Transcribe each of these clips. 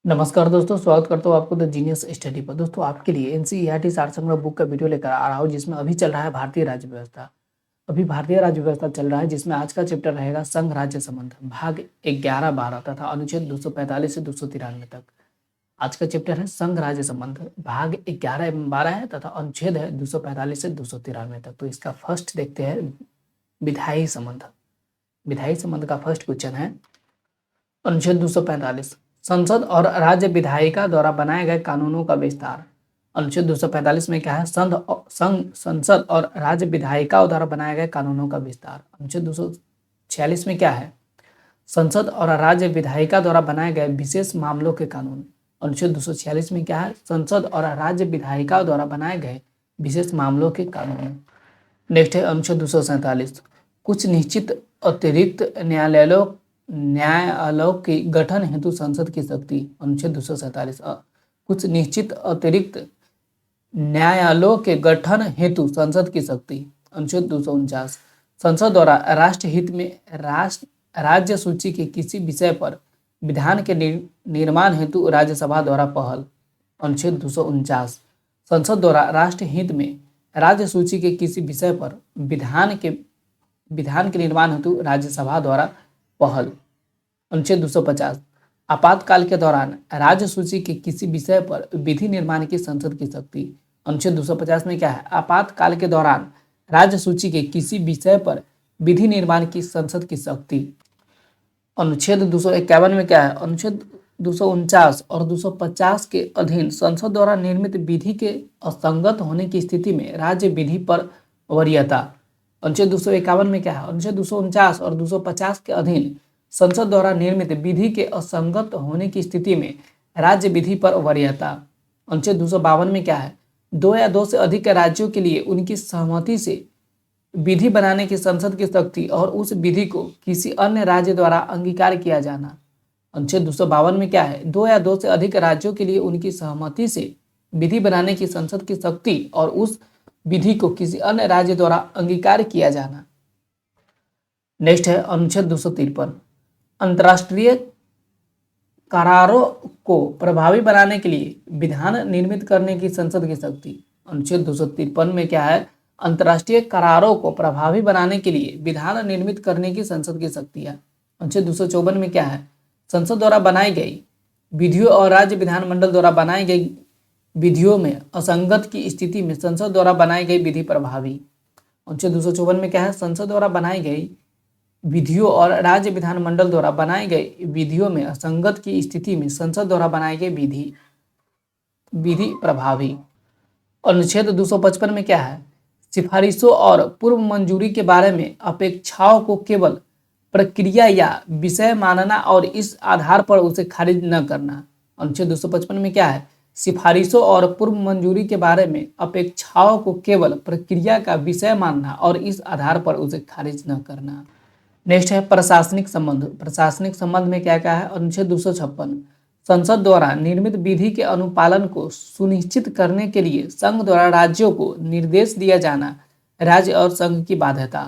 नमस्कार दोस्तों, स्वागत करता हूँ आपको द जीनियस स्टडी पर। दोस्तों, आपके लिए एनसीईआरटी सार संग्रह बुक का वीडियो लेकर आ रहा हूँ, जिसमें अभी चल रहा है भारतीय राज्य व्यवस्था। अभी भारतीय राज्य व्यवस्था चल रहा है, जिसमें आज का चैप्टर रहेगा संघ राज्य संबंध, भाग 11, 12 तथा अनुच्छेद 245 से 293 तक। आज का चैप्टर है संघ राज्य संबंध, भाग 11 एवं 12 है तथा अनुच्छेद है 245 से 293 तक। तो इसका फर्स्ट देखते हैं, विधायी संबंध। विधायी संबंध का फर्स्ट क्वेश्चन है अनुच्छेद 245, संसद और राज्य विधायिका द्वारा बनाए गए कानूनों का विस्तार। अनुच्छेद 245 में क्या है? संसद और राज्य विधायिकाओं द्वारा बनाए गए कानूनों का विस्तार। अनुच्छेद 246 में क्या है? संसद और राज्य विधायिका द्वारा बनाए गए विशेष मामलों के कानून। अनुच्छेद 246 में क्या है? संसद और राज्य विधायिका द्वारा बनाए गए विशेष मामलों के कानून। नेक्स्ट है अनुच्छेद 247, कुछ निश्चित अतिरिक्त न्यायालयों के गठन हेतु संसद की शक्ति। अनुच्छेद 247, कुछ निश्चित अतिरिक्त न्यायालयों के गठन हेतु संसद की शक्ति। अनुच्छेद 249, संसद द्वारा राष्ट्रहित में राज्य सूची के किसी विषय पर विधान के निर्माण हेतु राज्यसभा द्वारा पहल। अनुच्छेद 249, संसद द्वारा राष्ट्रहित में राज्य सूची के किसी विषय पर विधान के निर्माण हेतु राज्यसभा द्वारा पहल। अनुच्छेद 250, आपातकाल के दौरान राज्य सूची के किसी विषय पर विधि निर्माण की संसद की शक्ति। अनुच्छेद 250 में क्या है? आपातकाल के दौरान राज्य सूची के किसी विषय पर विधि निर्माण की संसद की शक्ति। अनुच्छेद 251 में क्या है? अनुच्छेद 249 और 250 के अधीन संसद द्वारा निर्मित विधि के असंगत होने की स्थिति में राज्य विधि पर वरीयता। अनुच्छेद 251 में क्या है? अनुच्छेद 249 और 250 के अधीन संसद द्वारा निर्मित विधि के असंगत होने की स्थिति में राज्य विधि पर वरीयता। अनुच्छेद 252 में क्या है? दो या दो से अधिक राज्यों के लिए उनकी सहमति से विधि बनाने की संसद की शक्ति और उस विधि को किसी अन्य राज्य द्वारा अंगीकार किया जाना। अनुच्छेद 252 में क्या है? दो या दो से अधिक राज्यों के लिए उनकी सहमति से विधि बनाने की संसद की शक्ति और उस विधि को किसी अन्य राज्य द्वारा अंगीकार किया जाना। नेक्स्ट है अनुच्छेद 253, अंतर्राष्ट्रीय करारों को प्रभावी बनाने के लिए विधान निर्मित करने की संसद की शक्ति। अनुच्छेद 253 में क्या है? अंतर्राष्ट्रीय करारों को प्रभावी बनाने के लिए विधान निर्मित करने की संसद की शक्तियां। अनुच्छेद 254 में क्या है? संसद द्वारा बनाई गई विधियों और राज्य विधानमंडल द्वारा बनाई गई विधियों में असंगत की स्थिति में संसद द्वारा बनाई गई विधि प्रभावी। अनुच्छेद 254 में क्या है? संसद द्वारा बनाई गई विधियों और राज्य विधानमंडल द्वारा बनाई गई विधियों में असंगत की स्थिति में संसद द्वारा बनाई गई विधि प्रभावी। अनुच्छेद 255 में क्या है? सिफारिशों और पूर्व मंजूरी के बारे में अपेक्षाओं को केवल प्रक्रिया या विषय मानना और इस आधार पर उसे खारिज न करना। अनुच्छेद 255 में क्या है? सिफारिशों और पूर्व मंजूरी के बारे में अपेक्षाओं को केवल प्रक्रिया का विषय मानना और इस आधार पर उसे खारिज न करना। नेक्स्ट है प्रशासनिक संबंध। प्रशासनिक संबंध में क्या क्या है? अनुच्छेद 256, संसद द्वारा निर्मित विधि के अनुपालन को सुनिश्चित करने के लिए संघ द्वारा राज्यों को निर्देश दिया जाना राज्य और संघ की बाध्यता।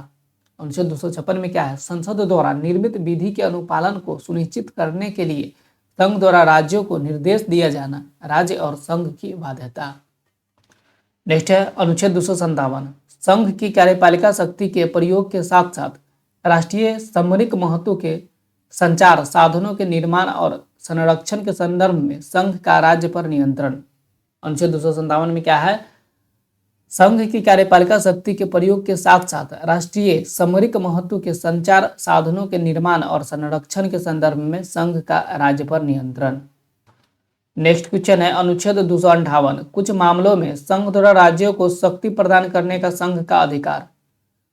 अनुच्छेद 256 में क्या है? संसद द्वारा निर्मित विधि के अनुपालन को सुनिश्चित करने के लिए संघ द्वारा राज्यों को निर्देश दिया जाना राज्य और संघ की बाध्यता। नेक्स्ट है अनुच्छेद 257, संघ की कार्यपालिका शक्ति के प्रयोग के साथ साथ राष्ट्रीय सामरिक महत्व के संचार साधनों के निर्माण और संरक्षण के संदर्भ में संघ का राज्य पर नियंत्रण। अनुच्छेद 257 में क्या है? संघ की कार्यपालिका शक्ति के प्रयोग के साथ साथ राष्ट्रीय सामरिक महत्व के संचार साधनों के निर्माण और संरक्षण के संदर्भ में संघ का राज्य पर नियंत्रण। नेक्स्ट क्वेश्चन है अनुच्छेद 258, कुछ मामलों में संघ द्वारा राज्यों को शक्ति प्रदान करने का संघ का अधिकार।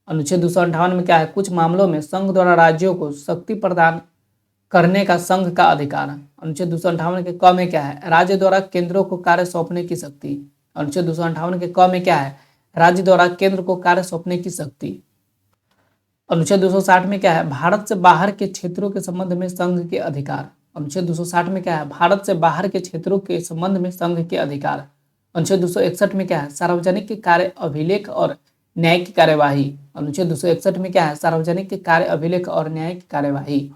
अनुच्छेद 258 में क्या है? कुछ मामलों में संघ द्वारा राज्यों को शक्ति प्रदान करने का संघ का अधिकार। अनुच्छेद 258 के क में क्या है? राज्य द्वारा केंद्रों को कार्य सौंपने की शक्ति। अनुच्छेद 258 के क में क्या है? राज्य द्वारा केंद्र को कार्य सौंपने की शक्ति। अनुच्छेद 260 में क्या है? भारत से बाहर के क्षेत्रों के संबंध में संघ के अधिकार। अनुच्छेद 260 में क्या है? भारत से बाहर के क्षेत्रों के संबंध में संघ के अधिकार। अनुच्छेद 261 में क्या है? सार्वजनिक कार्य अभिलेख और न्याय की कार्यवाही। अनुच्छेद 261 में क्या है? सार्वजनिक कार्य अभिलेख और न्याय की कार्यवाही।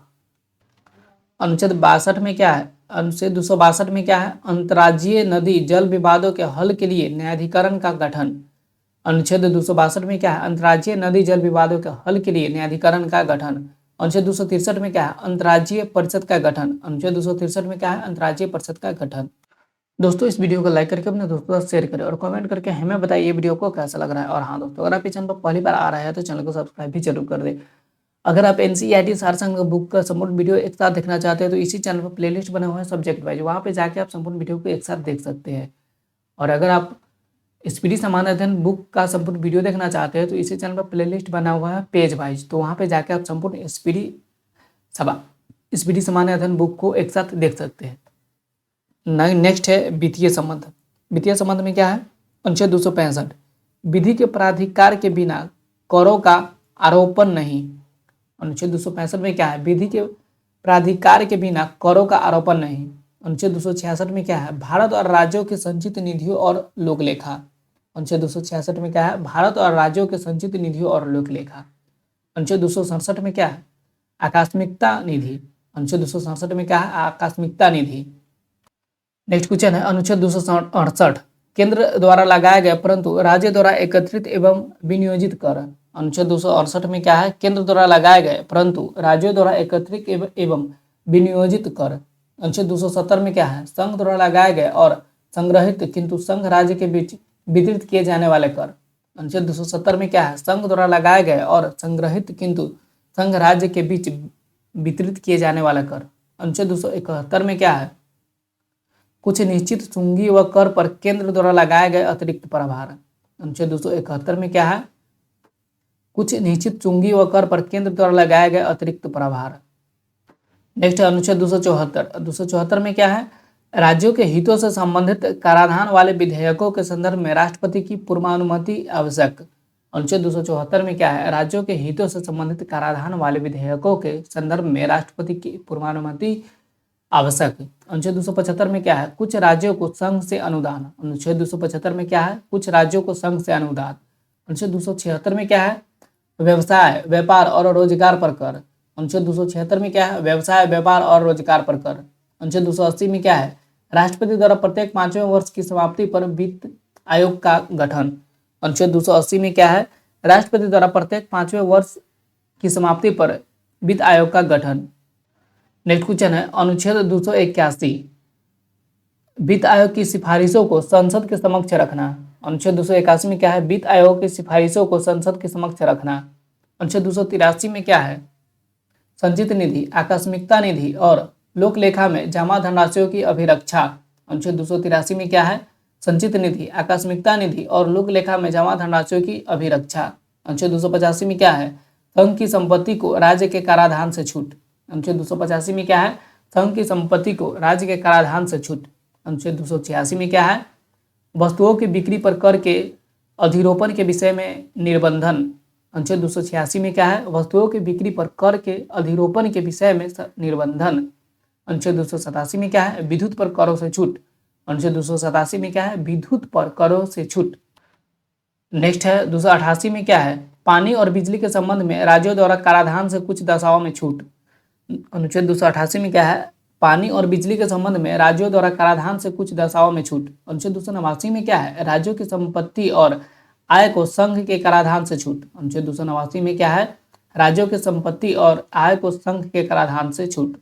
अनुच्छेद 62 में क्या है? अनुच्छेद 262 में क्या है, अंतर्राज्यीय नदी जल विवादों के हल के लिए न्यायाधिकरण का गठन। अनुच्छेद 262 में क्या है, अंतर्राज्यीय नदी जल विवादों के हल के लिए न्यायाधिकरण का गठन। अनुच्छेद 263 में क्या है, अंतर्राज्यीय परिषद का गठन। अनुच्छेद 263 में क्या है, अंतर्राज्यीय परिषद का गठन। दोस्तों इस वीडियो को लाइक करके अपने दोस्तों के साथ शेयर करें और कमेंट करके हमें बताइए ये वीडियो को कैसा लग रहा है। और हाँ दोस्तों, अगर आप इस चैनल पर पहली बार आ रहे हैं तो चैनल को सब्सक्राइब भी जरूर कर दें। अगर आप एनसीईआरटी सार संघ बुक का संपूर्ण वीडियो एक साथ देखना चाहते हैं तो इसी चैनल पर प्लेलिस्ट बने हुए हैं सब्जेक्ट वाइज, वहाँ पे जाके आप संपूर्ण वीडियो को एक साथ देख सकते हैं। और अगर आप स्पीडी सामान्य अध्ययन बुक का संपूर्ण वीडियो देखना चाहते हैं तो इसी चैनल पर प्लेलिस्ट बना हुआ है पेज वाइज, तो वहाँ पे जाके आप संपूर्ण स्पीडी सामान्य अध्ययन बुक को एक साथ देख सकते हैं। नेक्स्ट है वित्तीय संबंध। वित्तीय संबंध में क्या है, अनुच्छेद 265, विधि के प्राधिकार के बिना करों का आरोपण नहीं। अनुच्छेद 265 में क्या है, विधि के प्राधिकार के बिना करों का आरोपण नहीं। अनुच्छेद 266 में क्या है, भारत और राज्यों के संचित निधियों और लोकलेखा। अनुच्छेद 266 में क्या है, भारत और राज्यों के संचित निधियों और लोकलेखा। अनुच्छेद 267 में क्या है, आकस्मिकता निधि। अनुच्छेद 267 में क्या है, आकस्मिकता निधि। नेक्स्ट क्वेश्चन है अनुच्छेद 268, केंद्र द्वारा लगाए गए परंतु राज्य द्वारा एकत्रित एवं विनियोजित कर। अनुच्छेद 268 में क्या है, केंद्र द्वारा लगाए गए परंतु राज्यों द्वारा एकत्रित एवं विनियोजित कर। अनुच्छेद 270 में क्या है, संघ द्वारा लगाए गए और संग्रहित किंतु संघ राज्य के बीच वितरित किए जाने वाले कर। अनुच्छेद 270 में क्या है, संघ द्वारा लगाए गए और संग्रहित किंतु संघ राज्य के बीच वितरित किए जाने वाला कर। अनुच्छेद 271 में क्या है, कुछ निश्चित चुंगी व कर पर केंद्र द्वारा लगाए गए अतिरिक्त प्रभार। अनुच्छेद 271 में क्या है, कुछ निश्चित चुंगी व कर पर केंद्र द्वारा लगाए गए अतिरिक्त प्रभार। नेक्स्ट है अनुच्छेद 274 में क्या है, राज्यों के हितों से संबंधित कराधान वाले विधेयकों के संदर्भ में राष्ट्रपति की पूर्वानुमति आवश्यक। अनुच्छेद 274 में क्या है, राज्यों के हितों से संबंधित कराधान वाले विधेयकों के संदर्भ में राष्ट्रपति की पूर्वानुमति आवश्यक। अनुच्छेद 275 में क्या है, कुछ राज्यों को संघ से अनुदान। अनुच्छेद 275 में क्या है, कुछ राज्यों को संघ से अनुदान। अनुच्छेद 276 में क्या है, व्यवसाय व्यापार और रोजगार पर कर। अनुच्छेद 276 में क्या है, व्यवसाय व्यापार और रोजगार पर कर। अनुच्छेद 280 में क्या है, राष्ट्रपति द्वारा प्रत्येक 5वें वर्ष की समाप्ति पर वित्त आयोग का गठन। अनुच्छेद 280 में क्या है, राष्ट्रपति द्वारा प्रत्येक 5वें वर्ष की समाप्ति पर वित्त आयोग का गठन। नेक्स्ट क्वेश्चन है अनुच्छेद 281, वित्त आयोग की सिफारिशों को संसद के समक्ष रखना। अनुच्छेद 281 में क्या है, वित्त आयोग की सिफारिशों को संसद के समक्ष रखना। अनुच्छेद 283 में क्या है, संचित निधि, आकस्मिकता निधि और लोकलेखा में जमा धनराशियों की अभिरक्षा। अनुच्छेद 283 में क्या है, संचित निधि, आकस्मिकता निधि और लोकलेखा में जमा धनराशियों की अभिरक्षा। अनुच्छेद 285 में क्या है, संघ की संपत्ति को राज्य के कराधान से छूट। अनुच्छेद 285 में क्या है, संघ की संपत्ति को राज्य के कराधान से छूट। अनुच्छेद 286 में क्या है, वस्तुओं की बिक्री पर कर के अधिरोपण के विषय में निर्बंधन। अनुच्छेद 286 में क्या है, वस्तुओं की बिक्री पर कर के अधिरोपण के विषय में निर्बंधन। अनुच्छेद 287 में क्या है, विद्युत पर करों से छूट। अनुच्छेद 287 में क्या है, विद्युत पर करों से छूट। नेक्स्ट है 288 में क्या है, पानी और बिजली के संबंध में राज्यों द्वारा कराधान से कुछ दशाओं में छूट। अनुच्छेद 288 में क्या है, पानी और बिजली के संबंध में राज्यों द्वारा कराधान से कुछ दशाओं में छूट। अनुच्छेद 289 में क्या है, राज्यों की संपत्ति और आय को संघ के कराधान से छूट। अनुच्छेद 289 में क्या है, राज्यों की संपत्ति और आय को संघ के कराधान से छूट।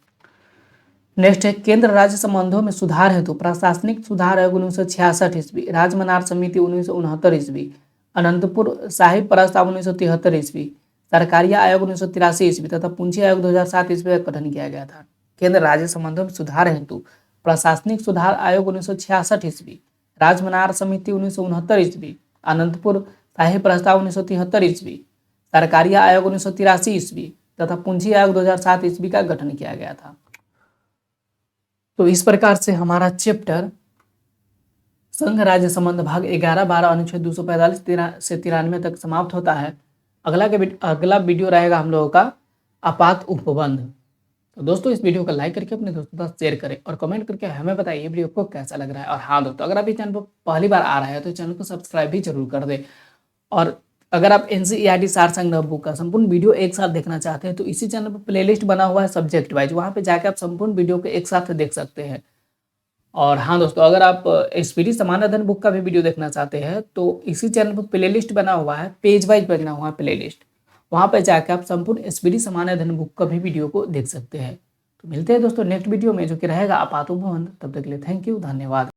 नेक्स्ट है केंद्र राज्य संबंधों में सुधार हेतु प्रशासनिक सुधार आयोग 1966 ईस्वी, राज्य मनार समिति 1969 ईस्वी, अनंतपुर साहिब प्रस्ताव 1973 ईस्वी, सरकारिया आयोग 1983 ईस्वी तथा पूंजी आयोग 2007 ईस्वी का गठन किया गया था। केंद्र राज्य संबंधों में सुधार हेतु प्रशासनिक सुधार आयोग 1966 ईस्वी, राजमनार समिति 1969 ईस्वी, अनंतपुर साहिब प्रस्ताव 1973 ईस्वी, सरकारिया आयोग 1983 ईस्वी तथा पूंजी आयोग 2007 ईस्वी का गठन किया गया था। तो इस प्रकार से हमारा चैप्टर संघ राज्य संबंध भाग 11-12 अनुच्छेद 245 से 93 तक समाप्त होता है। अगला वीडियो रहेगा हम लोगों का आपात उपबंध। तो दोस्तों इस वीडियो को लाइक करके अपने दोस्तों के साथ शेयर करें और कमेंट करके हमें बताइए ये वीडियो को कैसा लग रहा है। और हाँ दोस्तों, अगर आप इस चैनल पर पहली बार आ रहे हैं तो चैनल को सब्सक्राइब भी जरूर कर दें और अगर आप एनसीईआरटी सार संग्रह बुक का संपूर्ण वीडियो एक साथ देखना चाहते हैं तो इसी चैनल पर प्लेलिस्ट बना हुआ है सब्जेक्ट वाइज, वहाँ पे जाकर आप संपूर्ण वीडियो को एक साथ देख सकते हैं। और हाँ दोस्तों, अगर आप स्पीडी समान अध्ययन बुक का भी वीडियो देखना चाहते हैं तो इसी चैनल पर प्लेलिस्ट बना हुआ है, पेज वाइज बना हुआ है प्लेलिस्ट, वहाँ पर जाकर आप संपूर्ण स्पीडी समान अध्ययन बुक का भी वीडियो को देख सकते हैं। तो मिलते हैं दोस्तों नेक्स्ट वीडियो में, जो कि रहेगा आपातों भवन। तब तक के लिए थैंक यू, धन्यवाद।